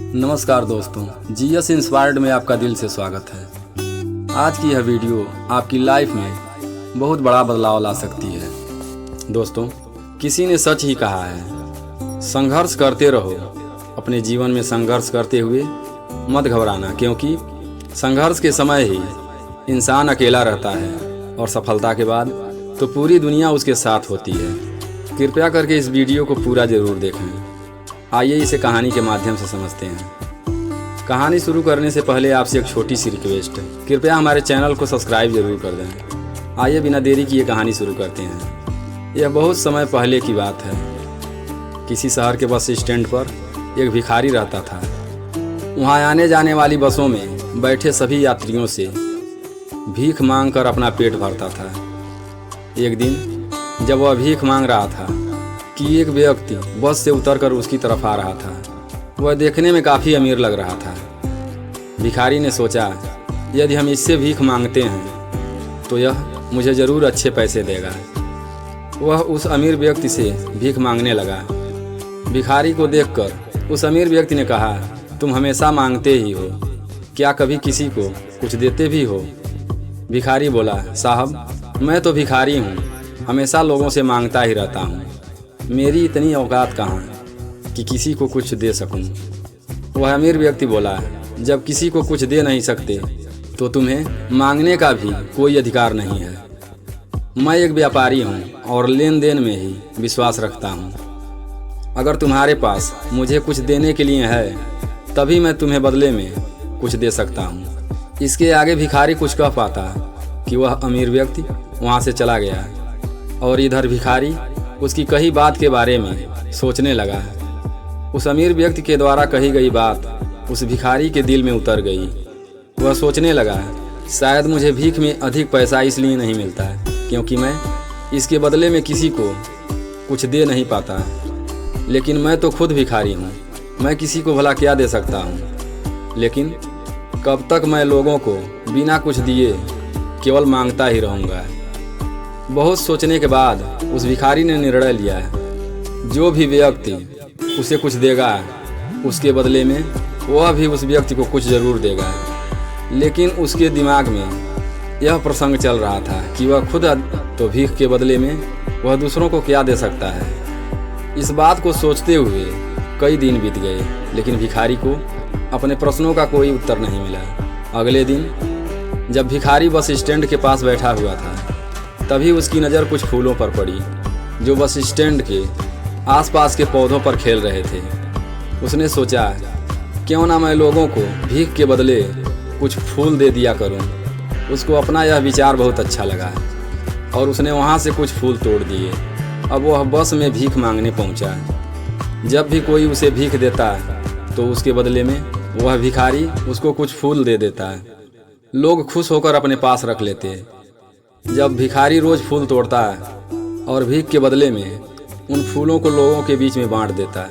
नमस्कार दोस्तों, GS inspired में आपका दिल से स्वागत है। आज की यह वीडियो आपकी लाइफ में बहुत बड़ा बदलाव ला सकती है। दोस्तों, किसी ने सच ही कहा है, संघर्ष करते रहो। अपने जीवन में संघर्ष करते हुए मत घबराना, क्योंकि संघर्ष के समय ही इंसान अकेला रहता है और सफलता के बाद तो पूरी दुनिया उसके साथ होती है। कृपया करके इस वीडियो को पूरा ज़रूर देखें। आइए इसे कहानी के माध्यम से समझते हैं। कहानी शुरू करने से पहले आपसे एक छोटी सी रिक्वेस्ट है, कृपया हमारे चैनल को सब्सक्राइब जरूर कर दें। आइए बिना देरी किए कहानी शुरू करते हैं। यह बहुत समय पहले की बात है। किसी शहर के बस स्टैंड पर एक भिखारी रहता था। वहाँ आने जाने वाली बसों में बैठे सभी यात्रियों से भीख मांग कर अपना पेट भरता था। एक दिन जब वह भीख मांग रहा था कि एक व्यक्ति बस से उतरकर उसकी तरफ आ रहा था। वह देखने में काफ़ी अमीर लग रहा था। भिखारी ने सोचा, यदि हम इससे भीख मांगते हैं तो यह मुझे ज़रूर अच्छे पैसे देगा। वह उस अमीर व्यक्ति से भीख मांगने लगा। भिखारी को देखकर उस अमीर व्यक्ति ने कहा, तुम हमेशा मांगते ही हो, क्या कभी किसी को कुछ देते भी हो? भिखारी बोला, साहब मैं तो भिखारी हूँ, हमेशा लोगों से मांगता ही रहता हूँ। मेरी इतनी औकात कहाँ कि किसी को कुछ दे सकूं। वह अमीर व्यक्ति बोला, जब किसी को कुछ दे नहीं सकते तो तुम्हें मांगने का भी कोई अधिकार नहीं है। मैं एक व्यापारी हूँ और लेन देन में ही विश्वास रखता हूँ। अगर तुम्हारे पास मुझे कुछ देने के लिए है तभी मैं तुम्हें बदले में कुछ दे सकता हूँ। इसके आगे भिखारी कुछ कह पाता कि वह अमीर व्यक्ति वहाँ से चला गया और इधर भिखारी उसकी कही बात के बारे में सोचने लगा। उस अमीर व्यक्ति के द्वारा कही गई बात उस भिखारी के दिल में उतर गई। वह सोचने लगा, शायद मुझे भीख में अधिक पैसा इसलिए नहीं मिलता क्योंकि मैं इसके बदले में किसी को कुछ दे नहीं पाता। लेकिन मैं तो खुद भिखारी हूँ, मैं किसी को भला क्या दे सकता हूँ? लेकिन कब तक मैं लोगों को बिना कुछ दिए केवल मांगता ही रहूँगा? बहुत सोचने के बाद उस भिखारी ने निर्णय लिया, जो भी व्यक्ति उसे कुछ देगा उसके बदले में वह भी उस व्यक्ति को कुछ ज़रूर देगा। लेकिन उसके दिमाग में यह प्रसंग चल रहा था कि वह खुद तो भीख के बदले में वह दूसरों को क्या दे सकता है। इस बात को सोचते हुए कई दिन बीत गए, लेकिन भिखारी को अपने प्रश्नों का कोई उत्तर नहीं मिला। अगले दिन जब भिखारी बस स्टैंड के पास बैठा हुआ था तभी उसकी नज़र कुछ फूलों पर पड़ी जो बस स्टैंड के आसपास के पौधों पर खेल रहे थे। उसने सोचा, क्यों ना मैं लोगों को भीख के बदले कुछ फूल दे दिया करूं। उसको अपना यह विचार बहुत अच्छा लगा और उसने वहां से कुछ फूल तोड़ दिए। अब वह बस में भीख मांगने पहुंचा। जब भी कोई उसे भीख देता तो उसके बदले में वह भिखारी उसको कुछ फूल दे देता। लोग खुश होकर अपने पास रख लेते। जब भिखारी रोज फूल तोड़ता और भीख के बदले में उन फूलों को लोगों के बीच में बांट देता,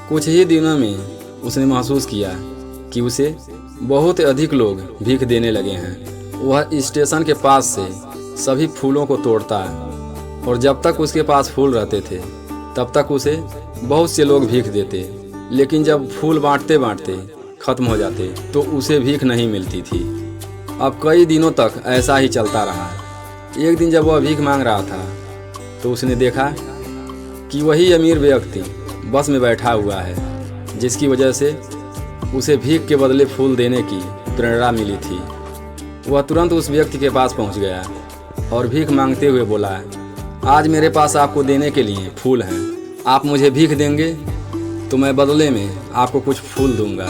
कुछ ही दिनों में उसने महसूस किया कि उसे बहुत अधिक लोग भीख देने लगे हैं। वह स्टेशन के पास से सभी फूलों को तोड़ता और जब तक उसके पास फूल रहते थे तब तक उसे बहुत से लोग भीख देते। लेकिन जब फूल बांटते बांटते खत्म हो जाते तो उसे भीख नहीं मिलती थी। अब कई दिनों तक ऐसा ही चलता रहा। एक दिन जब वह भीख मांग रहा था तो उसने देखा कि वही अमीर व्यक्ति बस में बैठा हुआ है जिसकी वजह से उसे भीख के बदले फूल देने की प्रेरणा मिली थी। वह तुरंत उस व्यक्ति के पास पहुंच गया और भीख मांगते हुए बोला, आज मेरे पास आपको देने के लिए फूल हैं। आप मुझे भीख देंगे तो मैं बदले में आपको कुछ फूल दूंगा।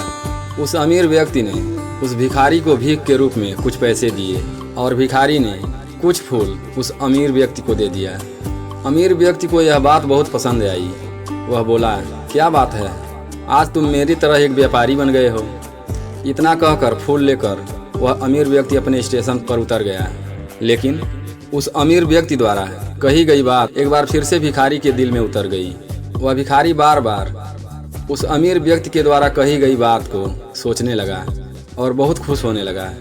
उस अमीर व्यक्ति ने उस भिखारी को भीख के रूप में कुछ पैसे दिए और भिखारी ने कुछ फूल उस अमीर व्यक्ति को दे दिया। अमीर व्यक्ति को यह बात बहुत पसंद आई। वह बोला, क्या बात है, आज तुम मेरी तरह एक व्यापारी बन गए हो। इतना कहकर फूल लेकर वह अमीर व्यक्ति अपने स्टेशन पर उतर गया। लेकिन उस अमीर व्यक्ति द्वारा कही गई बात एक बार फिर से भिखारी के दिल में उतर गई। वह भिखारी बार बार उस अमीर व्यक्ति के द्वारा कही गई बात को सोचने लगा और बहुत खुश होने लगा।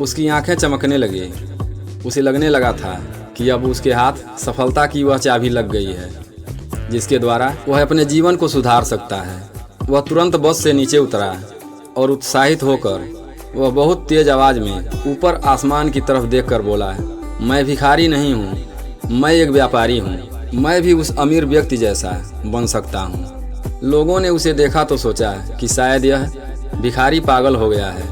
उसकी आंखें चमकने लगी। उसे लगने लगा था कि अब उसके हाथ सफलता की वह चाबी लग गई है जिसके द्वारा वह अपने जीवन को सुधार सकता है। वह तुरंत बस से नीचे उतरा और उत्साहित होकर वह बहुत तेज आवाज में ऊपर आसमान की तरफ देखकर बोला, मैं भिखारी नहीं हूँ, मैं एक व्यापारी हूँ। मैं भी उस अमीर व्यक्ति जैसा बन सकता हूँ। लोगों ने उसे देखा तो सोचा कि शायद यह भिखारी पागल हो गया है,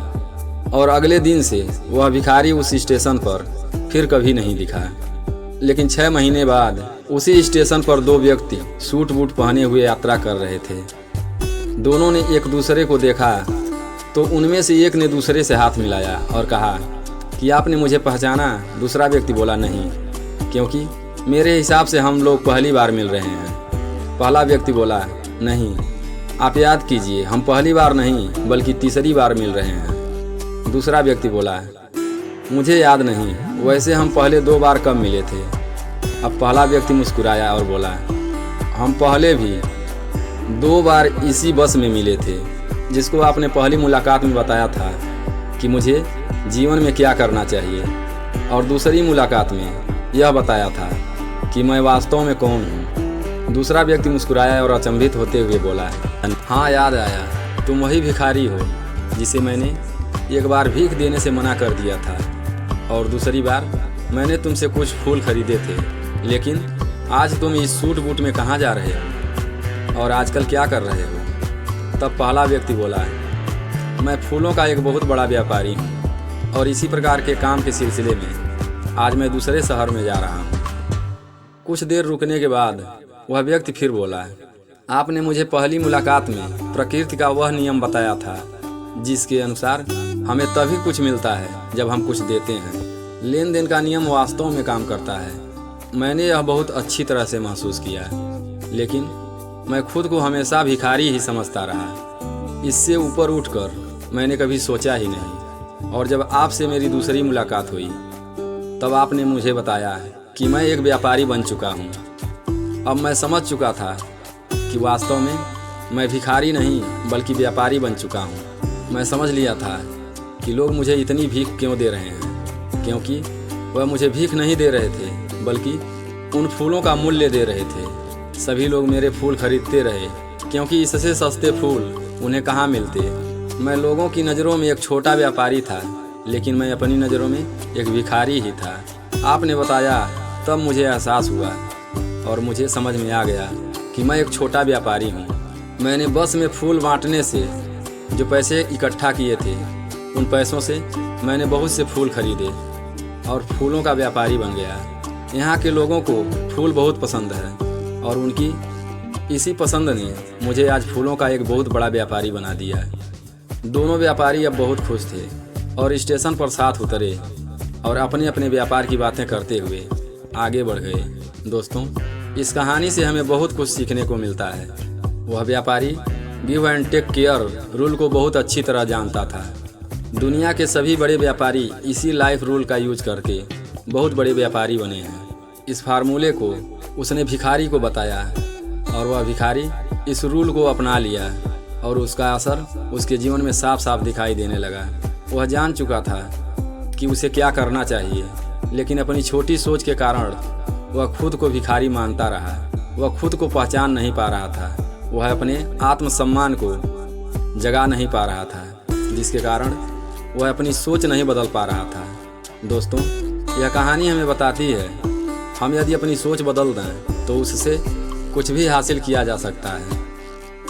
और अगले दिन से वह भिखारी उस स्टेशन पर फिर कभी नहीं दिखा। लेकिन 6 महीने बाद उसी स्टेशन पर 2 व्यक्ति सूट बूट पहने हुए यात्रा कर रहे थे। दोनों ने एक दूसरे को देखा तो उनमें से एक ने दूसरे से हाथ मिलाया और कहा कि आपने मुझे पहचाना? दूसरा व्यक्ति बोला, नहीं, क्योंकि मेरे हिसाब से हम लोग पहली बार मिल रहे हैं। पहला व्यक्ति बोला, नहीं, आप याद कीजिए, हम पहली बार नहीं बल्कि तीसरी बार मिल रहे हैं। दूसरा व्यक्ति बोला, मुझे याद नहीं, वैसे हम पहले 2 बार कब मिले थे। अब पहला व्यक्ति मुस्कुराया और बोला, हम पहले भी 2 बार इसी बस में मिले थे, जिसको आपने पहली मुलाकात में बताया था कि मुझे जीवन में क्या करना चाहिए, और दूसरी मुलाकात में यह बताया था कि मैं वास्तव में कौन हूँ। दूसरा व्यक्ति मुस्कुराया और अचंभित होते हुए बोला, हाँ, याद आया, तुम वही भिखारी हो जिसे मैंने एक बार भीख देने से मना कर दिया था, और दूसरी बार मैंने तुमसे कुछ फूल खरीदे थे, लेकिन आज तुम इस सूट बूट में कहाँ जा रहे हो और आजकल क्या कर रहे हो। तब पहला व्यक्ति बोला, मैं फूलों का एक बहुत बड़ा व्यापारी हूँ, और इसी प्रकार के काम के सिलसिले में आज मैं दूसरे शहर में जा रहा हूँ। कुछ देर रुकने के बाद वह व्यक्ति फिर बोला, आपने मुझे पहली मुलाकात में प्रकृति का वह नियम बताया था जिसके अनुसार हमें तभी कुछ मिलता है जब हम कुछ देते हैं। लेन देन का नियम वास्तव में काम करता है। मैंने यह बहुत अच्छी तरह से महसूस किया, लेकिन मैं खुद को हमेशा भिखारी ही समझता रहा। इससे ऊपर उठकर मैंने कभी सोचा ही नहीं, और जब आपसे मेरी दूसरी मुलाकात हुई तब आपने मुझे बताया कि मैं एक व्यापारी बन चुका हूँ। अब मैं समझ चुका था कि वास्तव में मैं भिखारी नहीं बल्कि व्यापारी बन चुका हूँ। मैं समझ लिया था कि लोग मुझे इतनी भीख क्यों दे रहे हैं, क्योंकि वह मुझे भीख नहीं दे रहे थे बल्कि उन फूलों का मूल्य दे रहे थे। सभी लोग मेरे फूल खरीदते रहे क्योंकि इससे सस्ते फूल उन्हें कहाँ मिलते। मैं लोगों की नज़रों में एक छोटा व्यापारी था, लेकिन मैं अपनी नज़रों में एक भिखारी ही था। आपने बताया तब मुझे एहसास हुआ और मुझे समझ में आ गया कि मैं एक छोटा व्यापारी हूँ। मैंने बस में फूल बांटने से जो पैसे इकट्ठा किए थे, उन पैसों से मैंने बहुत से फूल खरीदे और फूलों का व्यापारी बन गया। यहाँ के लोगों को फूल बहुत पसंद है और उनकी इसी पसंद ने मुझे आज फूलों का एक बहुत बड़ा व्यापारी बना दिया। दोनों व्यापारी अब बहुत खुश थे और स्टेशन पर साथ उतरे और अपने अपने व्यापार की बातें करते हुए आगे बढ़ गए। दोस्तों, इस कहानी से हमें बहुत कुछ सीखने को मिलता है। वह व्यापारी give and take care rule को बहुत अच्छी तरह जानता था। दुनिया के सभी बड़े व्यापारी इसी लाइफ रूल का यूज करके बहुत बड़े व्यापारी बने हैं। इस फार्मूले को उसने भिखारी को बताया और वह भिखारी इस रूल को अपना लिया और उसका असर उसके जीवन में साफ साफ दिखाई देने लगा। वह जान चुका था कि उसे क्या करना चाहिए, लेकिन अपनी छोटी सोच के कारण वह खुद को भिखारी मानता रहा। वह खुद को पहचान नहीं पा रहा था। वह अपने आत्मसम्मान को जगा नहीं पा रहा था, जिसके कारण वह अपनी सोच नहीं बदल पा रहा था। दोस्तों, यह कहानी हमें बताती है हम यदि अपनी सोच बदल दें तो उससे कुछ भी हासिल किया जा सकता है।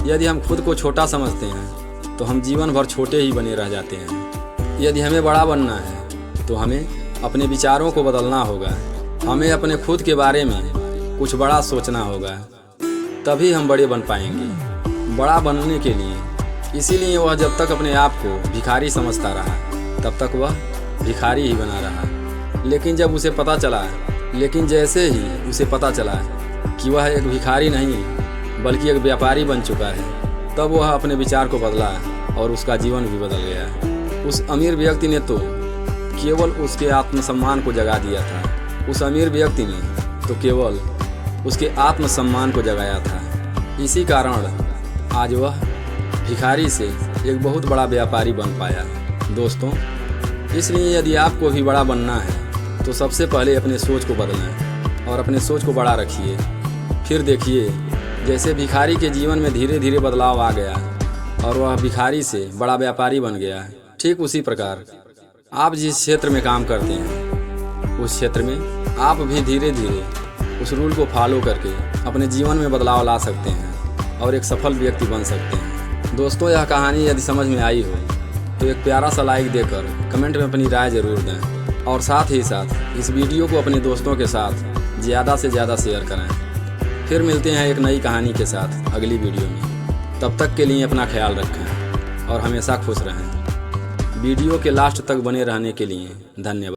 यदि हम खुद को छोटा समझते हैं तो हम जीवन भर छोटे ही बने रह जाते हैं। यदि हमें बड़ा बनना है तो हमें अपने विचारों को बदलना होगा। हमें अपने खुद के बारे में कुछ बड़ा सोचना होगा, तभी हम बड़े बन पाएंगे। बड़ा बनने के लिए इसीलिए वह जब तक अपने आप को भिखारी समझता रहा तब तक वह भिखारी ही बना रहा। लेकिन जैसे ही उसे पता चला कि वह एक भिखारी नहीं बल्कि एक व्यापारी बन चुका है, तब वह अपने विचार को बदला और उसका जीवन भी बदल गया। उस अमीर व्यक्ति ने तो केवल उसके आत्मसम्मान को जगा दिया था। उस अमीर व्यक्ति ने तो केवल उसके आत्मसम्मान को जगाया था। इसी कारण आज वह भिखारी से एक बहुत बड़ा व्यापारी बन पाया। दोस्तों, इसलिए यदि आपको भी बड़ा बनना है तो सबसे पहले अपने सोच को बदलें और अपने सोच को बड़ा रखिए। फिर देखिए, जैसे भिखारी के जीवन में धीरे धीरे बदलाव आ गया, और वह भिखारी से बड़ा व्यापारी बन गया है। ठीक उसी प्रकार आप जिस क्षेत्र में काम करते हैं उस क्षेत्र में आप भी धीरे धीरे उस रूल को फॉलो करके अपने जीवन में बदलाव ला सकते हैं और एक सफल व्यक्ति बन सकते हैं। दोस्तों, यह कहानी यदि समझ में आई हो तो एक प्यारा सा लाइक देकर कमेंट में अपनी राय ज़रूर दें और साथ ही साथ इस वीडियो को अपने दोस्तों के साथ ज़्यादा से ज़्यादा शेयर करें। फिर मिलते हैं एक नई कहानी के साथ अगली वीडियो में। तब तक के लिए अपना ख्याल रखें और हमेशा खुश रहें। वीडियो के लास्ट तक बने रहने के लिए धन्यवाद।